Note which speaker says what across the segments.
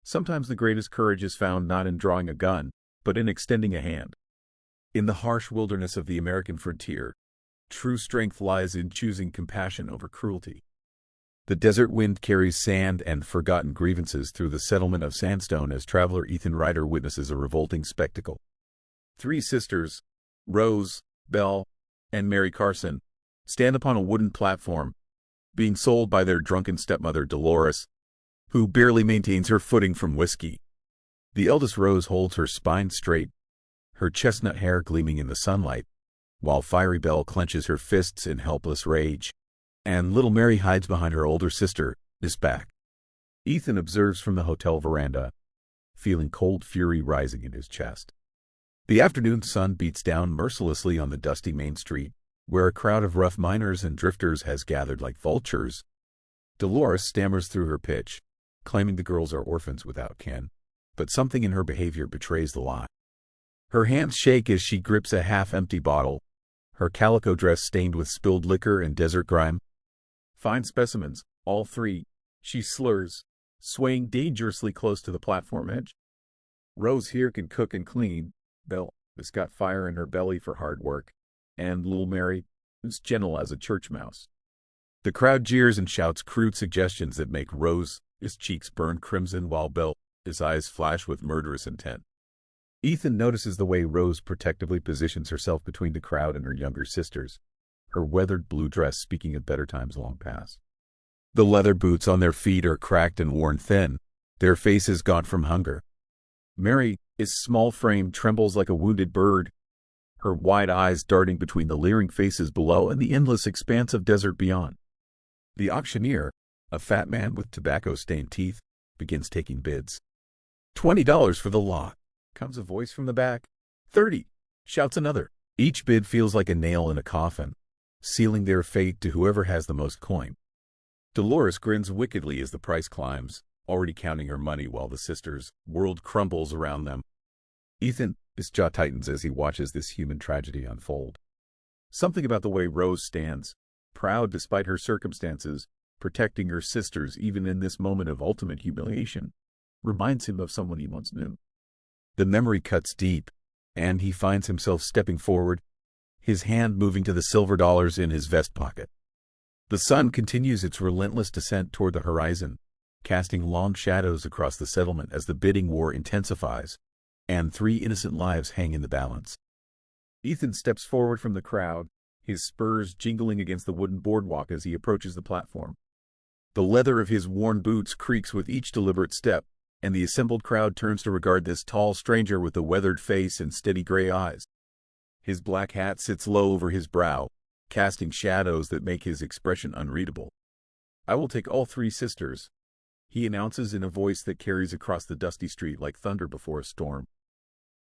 Speaker 1: Sometimes the greatest courage is found not in drawing a gun, but in extending a hand. In the harsh wilderness of the American frontier, true strength lies in choosing compassion over cruelty. The desert wind carries sand and forgotten grievances through the settlement of Sandstone as traveler Ethan Ryder witnesses a revolting spectacle. Three sisters, Rose, Belle, and Mary Carson, stand upon a wooden platform, being sold by their drunken stepmother Dolores, who barely maintains her footing from whiskey. The eldest Rose holds her spine straight, her chestnut hair gleaming in the sunlight, while fiery Belle clenches her fists in helpless rage, and little Mary hides behind her older sister, Miss Back. Ethan observes from the hotel veranda, feeling cold fury rising in his chest. The afternoon sun beats down mercilessly on the dusty main street, where a crowd of rough miners and drifters has gathered like vultures. Dolores stammers through her pitch, claiming the girls are orphans without kin, but something in her behavior betrays the lie. Her hands shake as she grips a half-empty bottle, her calico dress stained with spilled liquor and desert grime. Fine specimens, all three, she slurs, swaying dangerously close to the platform edge. Rose here can cook and clean, Belle has got fire in her belly for hard work, and little Mary is gentle as a church mouse. The crowd jeers and shouts crude suggestions that make Rose's cheeks burn crimson while Belle's eyes flash with murderous intent. Ethan notices the way Rose protectively positions herself between the crowd and her younger sisters, her weathered blue dress speaking of better times long past. The leather boots on their feet are cracked and worn thin, their faces gaunt from hunger. Mary's small frame trembles like a wounded bird, her wide eyes darting between the leering faces below and the endless expanse of desert beyond. The auctioneer, a fat man with tobacco-stained teeth, begins taking bids. $20 for the lot, comes a voice from the back. 30, shouts another. Each bid feels like a nail in a coffin, sealing their fate to whoever has the most coin. Dolores grins wickedly as the price climbs, already counting her money while the sisters' world crumbles around them. Ethan's jaw tightens as he watches this human tragedy unfold. Something about the way Rose stands, proud despite her circumstances, protecting her sisters even in this moment of ultimate humiliation, reminds him of someone he once knew. The memory cuts deep, and he finds himself stepping forward, his hand moving to the silver dollars in his vest pocket. The sun continues its relentless descent toward the horizon, casting long shadows across the settlement as the bidding war intensifies, and 3 innocent lives hang in the balance. Ethan steps forward from the crowd, his spurs jingling against the wooden boardwalk as he approaches the platform. The leather of his worn boots creaks with each deliberate step, and the assembled crowd turns to regard this tall stranger with the weathered face and steady gray eyes. His black hat sits low over his brow, casting shadows that make his expression unreadable. "I will take all 3 sisters," he announces in a voice that carries across the dusty street like thunder before a storm.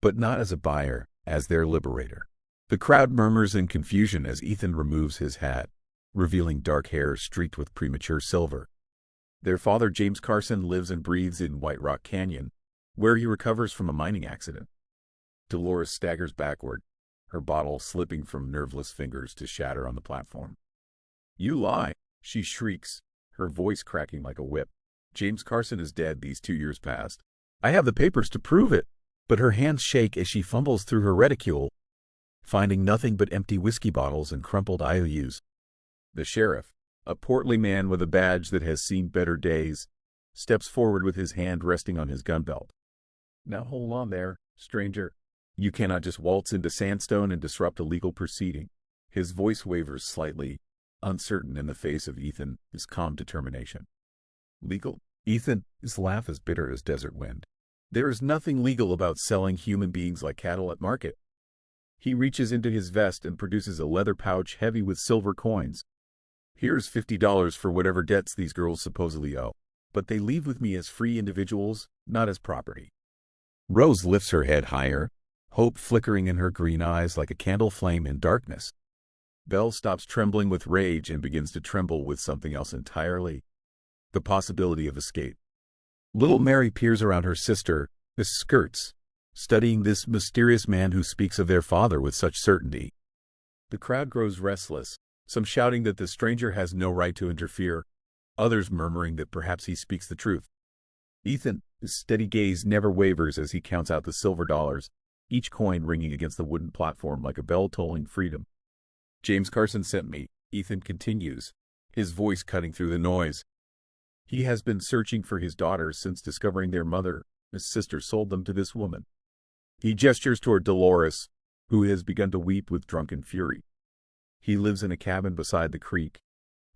Speaker 1: But not as a buyer, as their liberator. The crowd murmurs in confusion as Ethan removes his hat, revealing dark hair streaked with premature silver. Their father, James Carson, lives and breathes in White Rock Canyon, where he recovers from a mining accident. Dolores staggers backward, her bottle slipping from nerveless fingers to shatter on the platform. "You lie," she shrieks, her voice cracking like a whip. "James Carson is dead these 2 years past. I have the papers to prove it." But her hands shake as she fumbles through her reticule, finding nothing but empty whiskey bottles and crumpled IOUs. The sheriff, a portly man with a badge that has seen better days, steps forward with his hand resting on his gun belt. "Now hold on there, stranger. You cannot just waltz into Sandstone and disrupt a legal proceeding." His voice wavers slightly, uncertain in the face of Ethan's calm determination. "Legal?" Ethan's laugh is bitter as desert wind. "There is nothing legal about selling human beings like cattle at market." He reaches into his vest and produces a leather pouch heavy with silver coins. "Here's $50 for whatever debts these girls supposedly owe, but they leave with me as free individuals, not as property." Rose lifts her head higher, hope flickering in her green eyes like a candle flame in darkness. Belle stops trembling with rage and begins to tremble with something else entirely: the possibility of escape. Little Mary peers around her sister's skirts, studying this mysterious man who speaks of their father with such certainty. The crowd grows restless, some shouting that the stranger has no right to interfere, others murmuring that perhaps he speaks the truth. Ethan's His steady gaze never wavers as he counts out the silver dollars, each coin ringing against the wooden platform like a bell tolling freedom. James Carson sent me, Ethan continues, his voice cutting through the noise. He has been searching for his daughters since discovering their mother. His sister sold them to this woman. He gestures toward Dolores, who has begun to weep with drunken fury. He lives in a cabin beside the creek,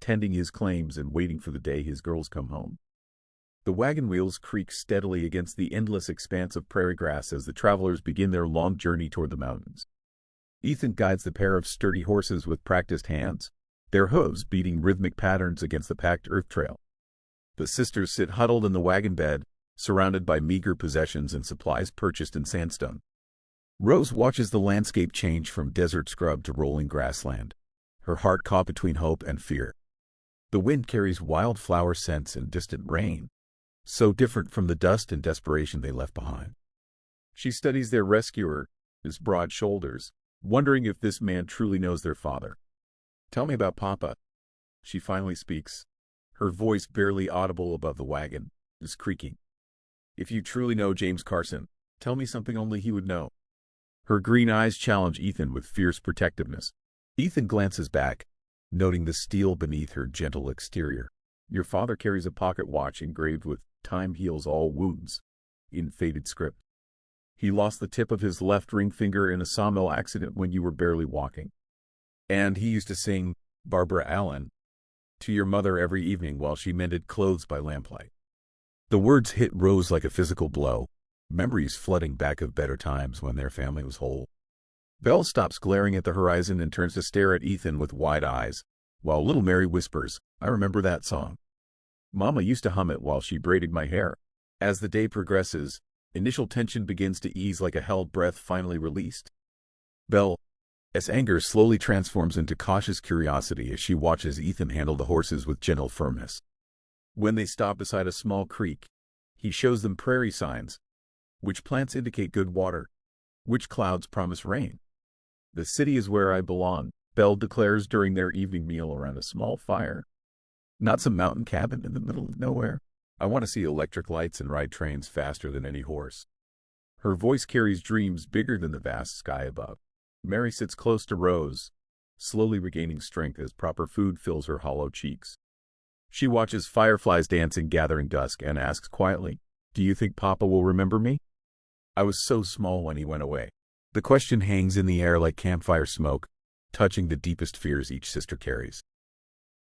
Speaker 1: tending his claims and waiting for the day his girls come home. The wagon wheels creak steadily against the endless expanse of prairie grass as the travelers begin their long journey toward the mountains. Ethan guides the pair of sturdy horses with practiced hands, their hooves beating rhythmic patterns against the packed earth trail. The sisters sit huddled in the wagon bed, surrounded by meager possessions and supplies purchased in sandstone. Rose watches the landscape change from desert scrub to rolling grassland, her heart caught between hope and fear. The wind carries wildflower scents and distant rain, so different from the dust and desperation they left behind. She studies their rescuer, his broad shoulders, wondering if this man truly knows their father. "Tell me about Papa," she finally speaks, her voice barely audible above the wagon, is creaking. "If you truly know James Carson, tell me something only he would know." Her green eyes challenge Ethan with fierce protectiveness. Ethan glances back, noting the steel beneath her gentle exterior. "Your father carries a pocket watch engraved with 'Time heals all wounds' in faded script. He lost the tip of his left ring finger in a sawmill accident when you were barely walking. And he used to sing 'Barbara Allen' to your mother every evening while she mended clothes by lamplight." The words hit Rose like a physical blow, memories flooding back of better times when their family was whole. Belle stops glaring at the horizon and turns to stare at Ethan with wide eyes, while little Mary whispers, "I remember that song. Mama used to hum it while she braided my hair." As the day progresses, initial tension begins to ease like a held breath finally released. Belle's anger slowly transforms into cautious curiosity as she watches Ethan handle the horses with gentle firmness. When they stop beside a small creek, he shows them prairie signs. Which plants indicate good water? Which clouds promise rain? "The city is where I belong," Belle declares during their evening meal around a small fire. "Not some mountain cabin in the middle of nowhere. I want to see electric lights and ride trains faster than any horse." Her voice carries dreams bigger than the vast sky above. Mary sits close to Rose, slowly regaining strength as proper food fills her hollow cheeks. She watches fireflies dance in gathering dusk and asks quietly, "Do you think Papa will remember me? I was so small when he went away." The question hangs in the air like campfire smoke, touching the deepest fears each sister carries.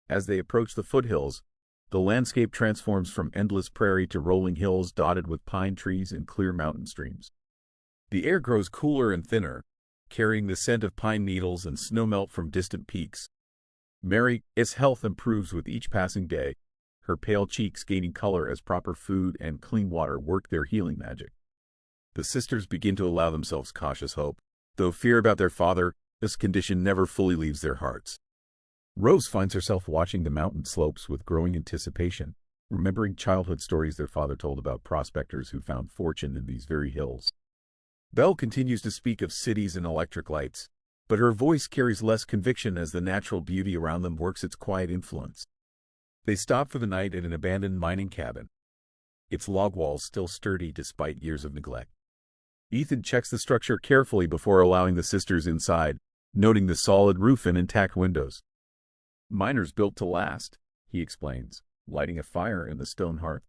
Speaker 1: As they approach the foothills, the landscape transforms from endless prairie to rolling hills dotted with pine trees and clear mountain streams. The air grows cooler and thinner, carrying the scent of pine needles and snowmelt from distant peaks. Mary's health improves with each passing day, her pale cheeks gaining color as proper food and clean water work their healing magic. The sisters begin to allow themselves cautious hope, though fear about their father, this condition never fully leaves their hearts. Rose finds herself watching the mountain slopes with growing anticipation, remembering childhood stories their father told about prospectors who found fortune in these very hills. Belle continues to speak of cities and electric lights, but her voice carries less conviction as the natural beauty around them works its quiet influence. They stop for the night at an abandoned mining cabin, its log walls still sturdy despite years of neglect. Ethan checks the structure carefully before allowing the sisters inside, noting the solid roof and intact windows. "Miners built to last," he explains, lighting a fire in the stone hearth.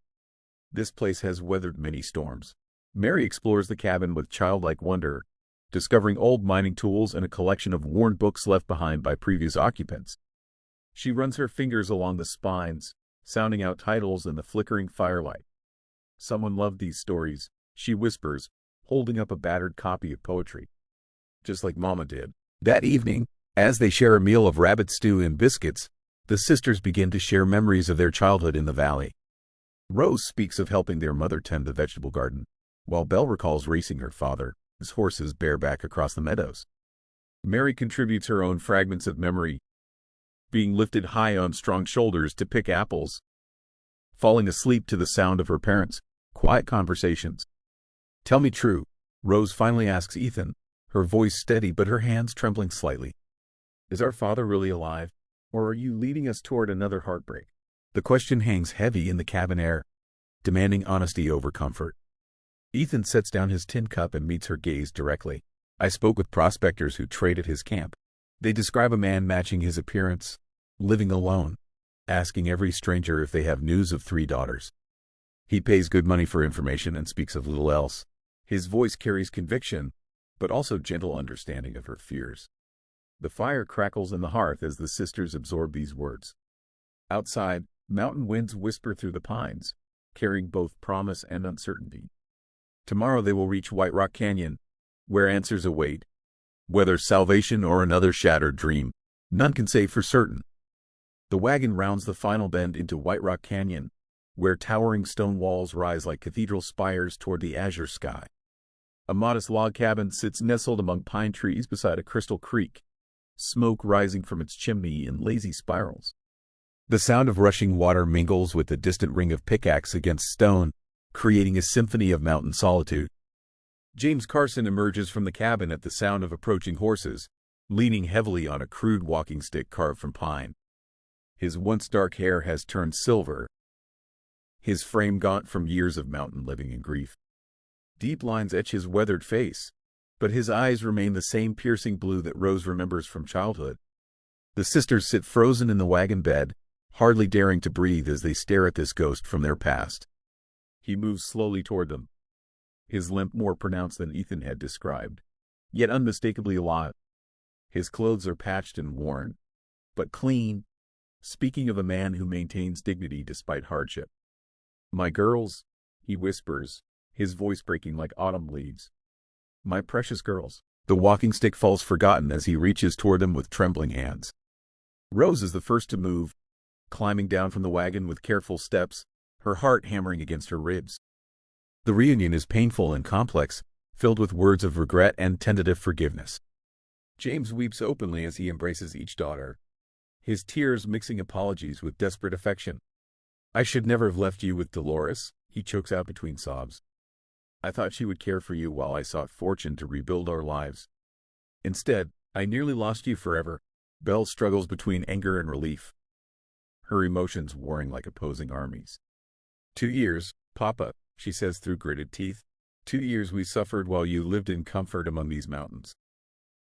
Speaker 1: "This place has weathered many storms." Mary explores the cabin with childlike wonder, discovering old mining tools and a collection of worn books left behind by previous occupants. She runs her fingers along the spines, sounding out titles in the flickering firelight. "Someone loved these stories," she whispers, holding up a battered copy of poetry. "Just like Mama did." That evening, as they share a meal of rabbit stew and biscuits, the sisters begin to share memories of their childhood in the valley. Rose speaks of helping their mother tend the vegetable garden, while Belle recalls racing her father, his horses bareback across the meadows. Mary contributes her own fragments of memory, being lifted high on strong shoulders to pick apples, falling asleep to the sound of her parents' quiet conversations. "Tell me true," Rose finally asks Ethan, her voice steady but her hands trembling slightly. "Is our father really alive, or are you leading us toward another heartbreak?" The question hangs heavy in the cabin air, demanding honesty over comfort. Ethan sets down his tin cup and meets her gaze directly. I spoke with prospectors who trade at his camp. They describe a man matching his appearance, living alone, asking every stranger if they have news of 3 daughters. He pays good money for information and speaks of little else. His voice carries conviction, but also gentle understanding of her fears. The fire crackles in the hearth as the sisters absorb these words. Outside, mountain winds whisper through the pines, carrying both promise and uncertainty. Tomorrow they will reach White Rock Canyon, where answers await. Whether salvation or another shattered dream, none can say for certain. The wagon rounds the final bend into White Rock Canyon, where towering stone walls rise like cathedral spires toward the azure sky. A modest log cabin sits nestled among pine trees beside a crystal creek, smoke rising from its chimney in lazy spirals. The sound of rushing water mingles with the distant ring of pickaxe against stone, creating a symphony of mountain solitude. James Carson emerges from the cabin at the sound of approaching horses, leaning heavily on a crude walking stick carved from pine. His once dark hair has turned silver, his frame gaunt from years of mountain living and grief. Deep lines etch his weathered face, but his eyes remain the same piercing blue that Rose remembers from childhood. The sisters sit frozen in the wagon bed, hardly daring to breathe as they stare at this ghost from their past. He moves slowly toward them, his limp more pronounced than Ethan had described, yet unmistakably alive. His clothes are patched and worn, but clean, speaking of a man who maintains dignity despite hardship. "My girls," he whispers, his voice breaking like autumn leaves. "My precious girls." The walking stick falls forgotten as he reaches toward them with trembling hands. Rose is the first to move, climbing down from the wagon with careful steps, her heart hammering against her ribs. The reunion is painful and complex, filled with words of regret and tentative forgiveness. James weeps openly as he embraces each daughter, his tears mixing apologies with desperate affection. "I should never have left you with Dolores," he chokes out between sobs. "I thought she would care for you while I sought fortune to rebuild our lives. Instead, I nearly lost you forever." Belle struggles between anger and relief, her emotions warring like opposing armies. 2 years, Papa," she says through gritted teeth. 2 years we suffered while you lived in comfort among these mountains."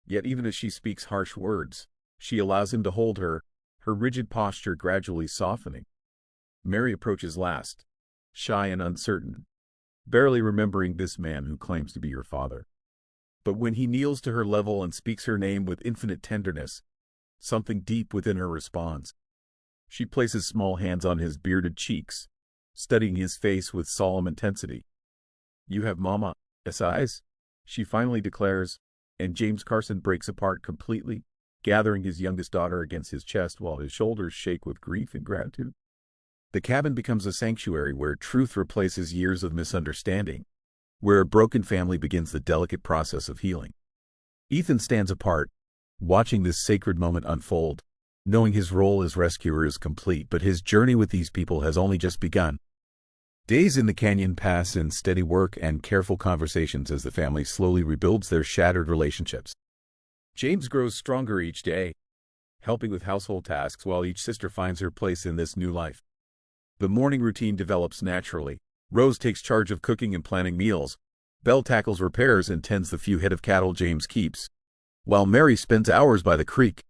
Speaker 1: Yet even as she speaks harsh words, she allows him to hold her, her rigid posture gradually softening. Mary approaches last, shy and uncertain, barely remembering this man who claims to be her father. But when he kneels to her level and speaks her name with infinite tenderness, something deep within her responds. She places small hands on his bearded cheeks, studying his face with solemn intensity. "You have Mama's eyes," she finally declares, and James Carson breaks apart completely, gathering his youngest daughter against his chest while his shoulders shake with grief and gratitude. The cabin becomes a sanctuary where truth replaces years of misunderstanding, where a broken family begins the delicate process of healing. Ethan stands apart, watching this sacred moment unfold, knowing his role as rescuer is complete, but his journey with these people has only just begun. Days in the canyon pass in steady work and careful conversations as the family slowly rebuilds their shattered relationships. James grows stronger each day, helping with household tasks while each sister finds her place in this new life. The morning routine develops naturally. Rose takes charge of cooking and planning meals. Belle tackles repairs and tends the few head of cattle James keeps, while Mary spends hours by the creek,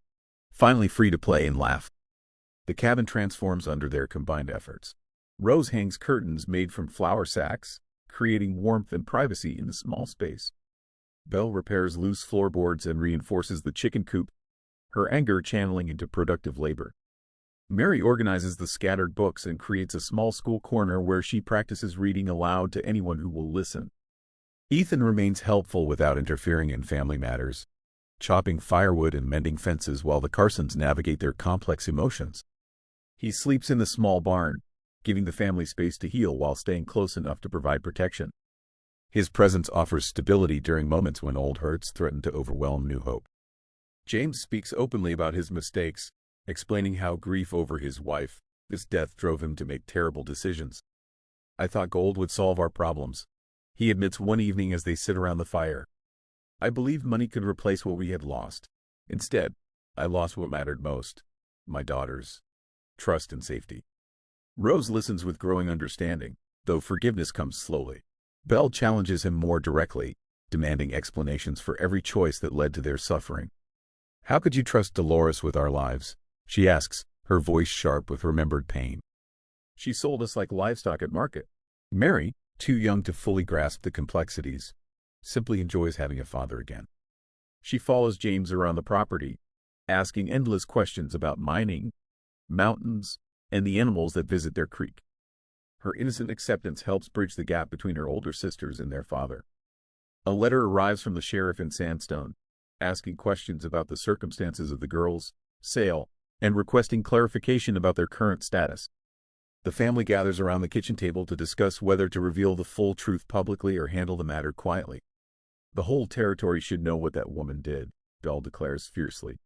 Speaker 1: finally free to play and laugh. The cabin transforms under their combined efforts. Rose hangs curtains made from flour sacks, creating warmth and privacy in the small space. Belle repairs loose floorboards and reinforces the chicken coop, her anger channeling into productive labor. Mary organizes the scattered books and creates a small school corner where she practices reading aloud to anyone who will listen. Ethan remains helpful without interfering in family matters, chopping firewood and mending fences while the Carsons navigate their complex emotions. He sleeps in the small barn, giving the family space to heal while staying close enough to provide protection. His presence offers stability during moments when old hurts threaten to overwhelm new hope. James speaks openly about his mistakes, explaining how grief over his wife's death drove him to make terrible decisions. "I thought gold would solve our problems," he admits one evening as they sit around the fire. "I believed money could replace what we had lost. Instead, I lost what mattered most: my daughters, trust and safety." Rose listens with growing understanding, though forgiveness comes slowly. Belle challenges him more directly, demanding explanations for every choice that led to their suffering. "How could you trust Dolores with our lives?" she asks, her voice sharp with remembered pain. "She sold us like livestock at market." Mary, too young to fully grasp the complexities, simply enjoys having a father again. She follows James around the property, asking endless questions about mining, mountains, and the animals that visit their creek. Her innocent acceptance helps bridge the gap between her older sisters and their father. A letter arrives from the sheriff in Sandstone, asking questions about the circumstances of the girls' sale and requesting clarification about their current status. The family gathers around the kitchen table to discuss whether to reveal the full truth publicly or handle the matter quietly. "The whole territory should know what that woman did," Belle declares fiercely.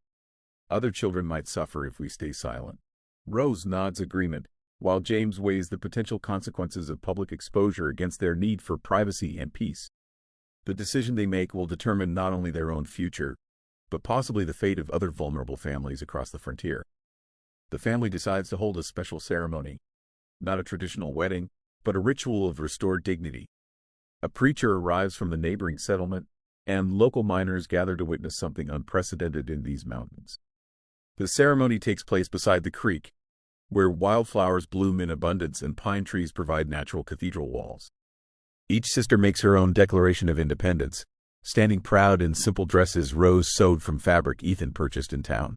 Speaker 1: "Other children might suffer if we stay silent." Rose nods agreement, while James weighs the potential consequences of public exposure against their need for privacy and peace. The decision they make will determine not only their own future, but possibly the fate of other vulnerable families across the frontier. The family decides to hold a special ceremony, not a traditional wedding, but a ritual of restored dignity. A preacher arrives from the neighboring settlement, and local miners gather to witness something unprecedented in these mountains. The ceremony takes place beside the creek, where wildflowers bloom in abundance and pine trees provide natural cathedral walls. Each sister makes her own declaration of independence, standing proud in simple dresses Rose sewed from fabric Ethan purchased in town.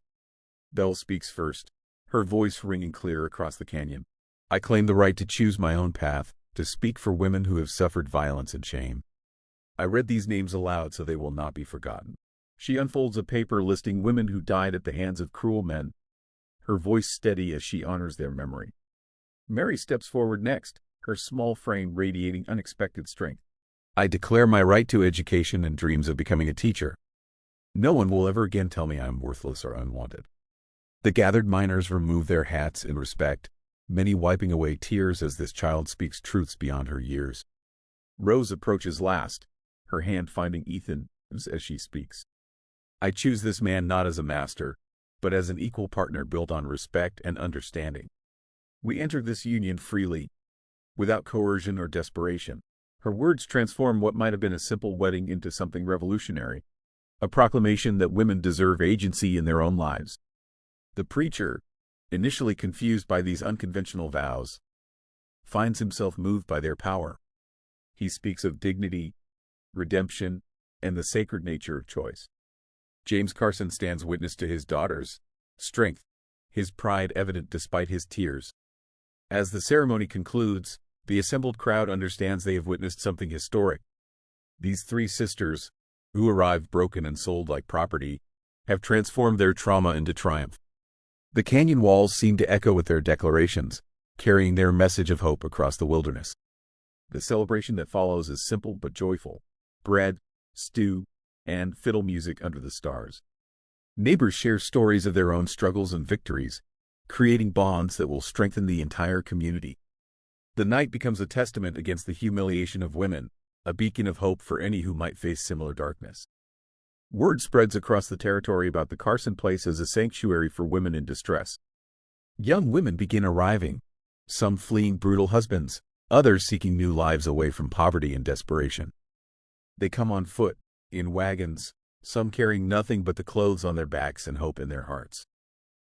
Speaker 1: Belle speaks first, her voice ringing clear across the canyon. "I claim the right to choose my own path, to speak for women who have suffered violence and shame." I read these names aloud so they will not be forgotten. She unfolds a paper listing women who died at the hands of cruel men, her voice steady as she honors their memory. Mary steps forward next, her small frame radiating unexpected strength. "I declare my right to education and dreams of becoming a teacher. No one will ever again tell me I am worthless or unwanted." The gathered miners remove their hats in respect, many wiping away tears as this child speaks truths beyond her years. Rose approaches last, her hand finding Ethan's as she speaks. "I choose this man not as a master, but as an equal partner built on respect and understanding." We enter this union freely, without coercion or desperation. Her words transform what might have been a simple wedding into something revolutionary, a proclamation that women deserve agency in their own lives. The preacher, initially confused by these unconventional vows, finds himself moved by their power. He speaks of dignity, redemption, and the sacred nature of choice. James Carson stands witness to his daughter's strength, his pride evident despite his tears. As the ceremony concludes, the assembled crowd understands they have witnessed something historic. These three sisters, who arrived broken and sold like property, have transformed their trauma into triumph. The canyon walls seem to echo with their declarations, carrying their message of hope across the wilderness. The celebration that follows is simple but joyful: bread, stew, and fiddle music under the stars. Neighbors share stories of their own struggles and victories, creating bonds that will strengthen the entire community. The night becomes a testament against the humiliation of women, a beacon of hope for any who might face similar darkness. Word spreads across the territory about the Carson place as a sanctuary for women in distress. Young women begin arriving, some fleeing brutal husbands, others seeking new lives away from poverty and desperation. They come on foot, in wagons, some carrying nothing but the clothes on their backs and hope in their hearts.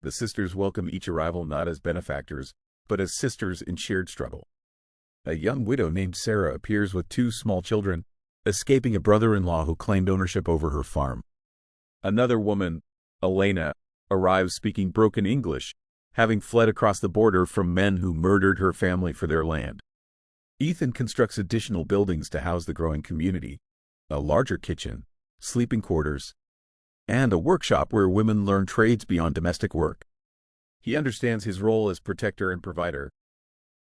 Speaker 1: The sisters welcome each arrival not as benefactors, but as sisters in shared struggle. A young widow named Sarah appears with two small children, escaping a brother-in-law who claimed ownership over her farm. Another woman, Elena, arrives speaking broken English, having fled across the border from men who murdered her family for their land. Ethan constructs additional buildings to house the growing community, a larger kitchen, sleeping quarters, and a workshop where women learn trades beyond domestic work. He understands his role as protector and provider,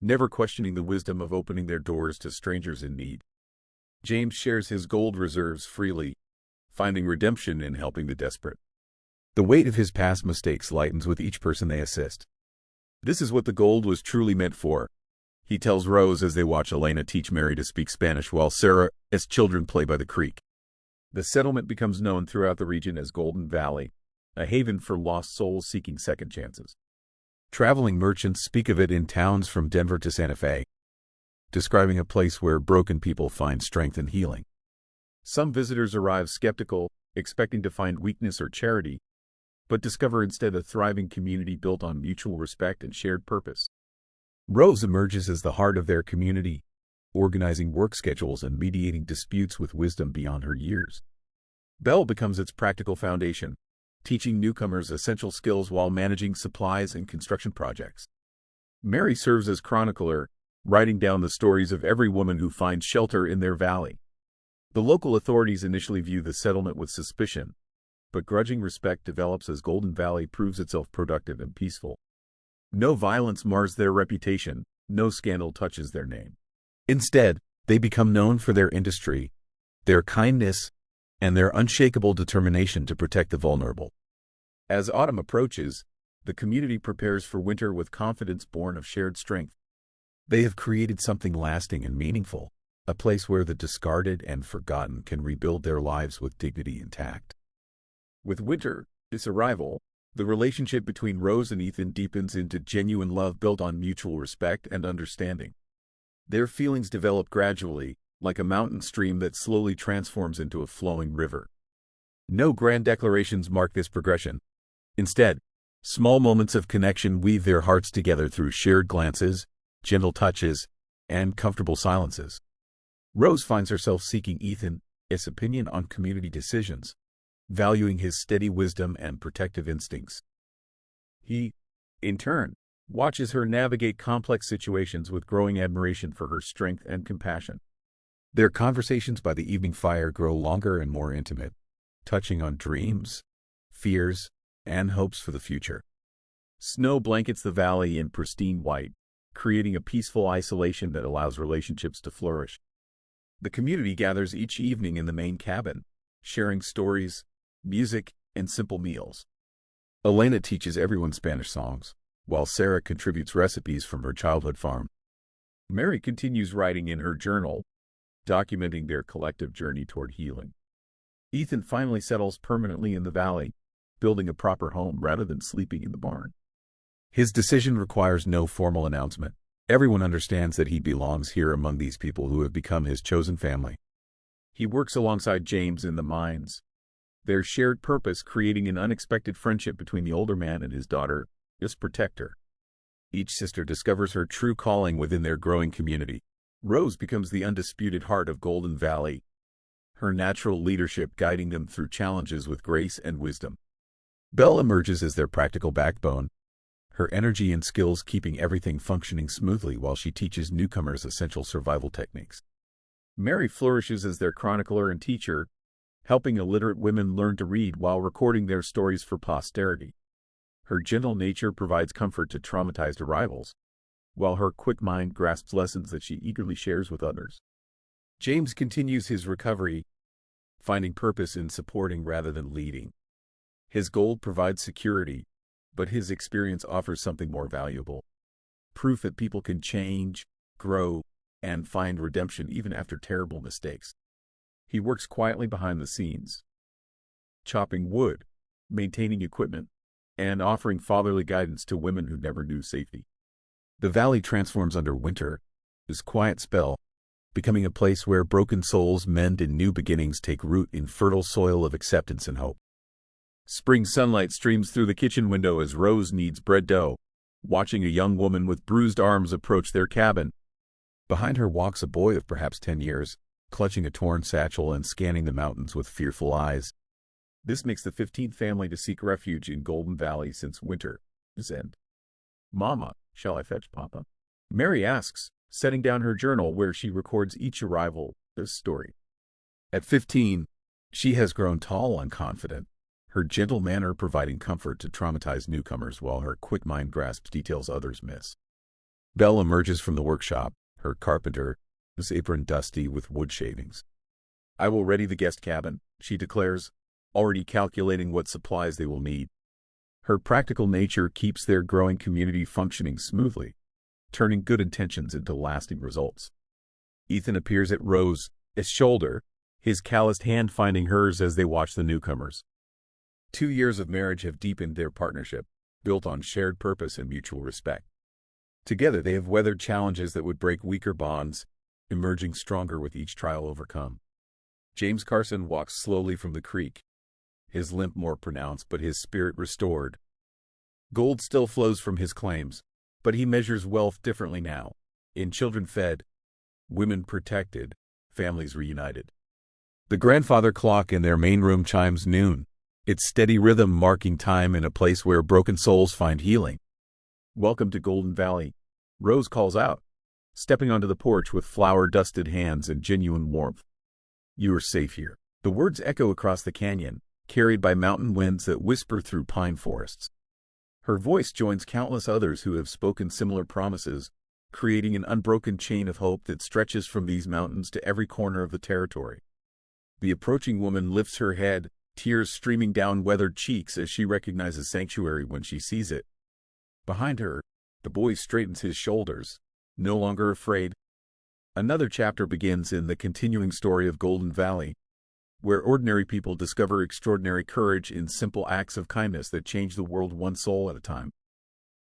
Speaker 1: never questioning the wisdom of opening their doors to strangers in need. James shares his gold reserves freely, finding redemption in helping the desperate. The weight of his past mistakes lightens with each person they assist. "This is what the gold was truly meant for," he tells Rose as they watch Elena teach Mary to speak Spanish while Sarah's children play by the creek. The settlement becomes known throughout the region as Golden Valley, a haven for lost souls seeking second chances. Traveling merchants speak of it in towns from Denver to Santa Fe. describing a place where broken people find strength and healing. Some visitors arrive skeptical, expecting to find weakness or charity, but discover instead a thriving community built on mutual respect and shared purpose. Rose emerges as the heart of their community, organizing work schedules and mediating disputes with wisdom beyond her years. Belle becomes its practical foundation, teaching newcomers essential skills while managing supplies and construction projects. Mary serves as chronicler, writing down the stories of every woman who finds shelter in their valley. The local authorities initially view the settlement with suspicion, but grudging respect develops as Golden Valley proves itself productive and peaceful. No violence mars their reputation, no scandal touches their name. Instead, they become known for their industry, their kindness, and their unshakable determination to protect the vulnerable. As autumn approaches, the community prepares for winter with confidence born of shared strength. They have created something lasting and meaningful, a place where the discarded and forgotten can rebuild their lives with dignity intact. With winter, its arrival, the relationship between Rose and Ethan deepens into genuine love built on mutual respect and understanding. Their feelings develop gradually, like a mountain stream that slowly transforms into a flowing river. No grand declarations mark this progression. Instead, small moments of connection weave their hearts together through shared glances, gentle touches, and comfortable silences. Rose finds herself seeking Ethan's opinion on community decisions, valuing his steady wisdom and protective instincts. He, in turn, watches her navigate complex situations with growing admiration for her strength and compassion. Their conversations by the evening fire grow longer and more intimate, touching on dreams, fears, and hopes for the future. Snow blankets the valley in pristine white, creating a peaceful isolation that allows relationships to flourish. The community gathers each evening in the main cabin, sharing stories, music, and simple meals. Elena teaches everyone Spanish songs, while Sarah contributes recipes from her childhood farm. Mary continues writing in her journal, documenting their collective journey toward healing. Ethan finally settles permanently in the valley, building a proper home rather than sleeping in the barn. His decision requires no formal announcement. Everyone understands that he belongs here among these people who have become his chosen family. He works alongside James in the mines, their shared purpose creating an unexpected friendship between the older man and his daughter, his protector. Each sister discovers her true calling within their growing community. Rose becomes the undisputed heart of Golden Valley, her natural leadership guiding them through challenges with grace and wisdom. Belle emerges as their practical backbone, her energy and skills keeping everything functioning smoothly while she teaches newcomers essential survival techniques. Mary flourishes as their chronicler and teacher, helping illiterate women learn to read while recording their stories for posterity. Her gentle nature provides comfort to traumatized arrivals, while her quick mind grasps lessons that she eagerly shares with others. James continues his recovery, finding purpose in supporting rather than leading. His gold provides security, but his experience offers something more valuable: proof that people can change, grow, and find redemption even after terrible mistakes. He works quietly behind the scenes, chopping wood, maintaining equipment, and offering fatherly guidance to women who never knew safety. The valley transforms under winter, this quiet spell, becoming a place where broken souls mend and new beginnings take root in fertile soil of acceptance and hope. Spring sunlight streams through the kitchen window as Rose kneads bread dough, watching a young woman with bruised arms approach their cabin. Behind her walks a boy of perhaps 10 years, clutching a torn satchel and scanning the mountains with fearful eyes. This makes the 15th family to seek refuge in Golden Valley since winter's end. "Mama, shall I fetch Papa?" Mary asks, setting down her journal where she records each arrival, this story. At 15, she has grown tall and confident, her gentle manner providing comfort to traumatized newcomers while her quick mind grasps details others miss. Belle emerges from the workshop, her carpenter's apron dusty with wood shavings. "I will ready the guest cabin," she declares, already calculating what supplies they will need. Her practical nature keeps their growing community functioning smoothly, turning good intentions into lasting results. Ethan appears at Rose's shoulder, his calloused hand finding hers as they watch the newcomers. 2 years of marriage have deepened their partnership, built on shared purpose and mutual respect. Together they have weathered challenges that would break weaker bonds, emerging stronger with each trial overcome. James Carson walks slowly from the creek, his limp more pronounced but his spirit restored. Gold still flows from his claims, but he measures wealth differently now, in children fed, women protected, families reunited. The grandfather clock in their main room chimes noon, its steady rhythm marking time in a place where broken souls find healing. "Welcome to Golden Valley," Rose calls out, stepping onto the porch with flour-dusted hands and genuine warmth. "You are safe here." The words echo across the canyon, carried by mountain winds that whisper through pine forests. Her voice joins countless others who have spoken similar promises, creating an unbroken chain of hope that stretches from these mountains to every corner of the territory. The approaching woman lifts her head, tears streaming down weathered cheeks as she recognizes sanctuary when she sees it. Behind her, the boy straightens his shoulders, no longer afraid. Another chapter begins in the continuing story of Golden Valley, where ordinary people discover extraordinary courage in simple acts of kindness that change the world one soul at a time.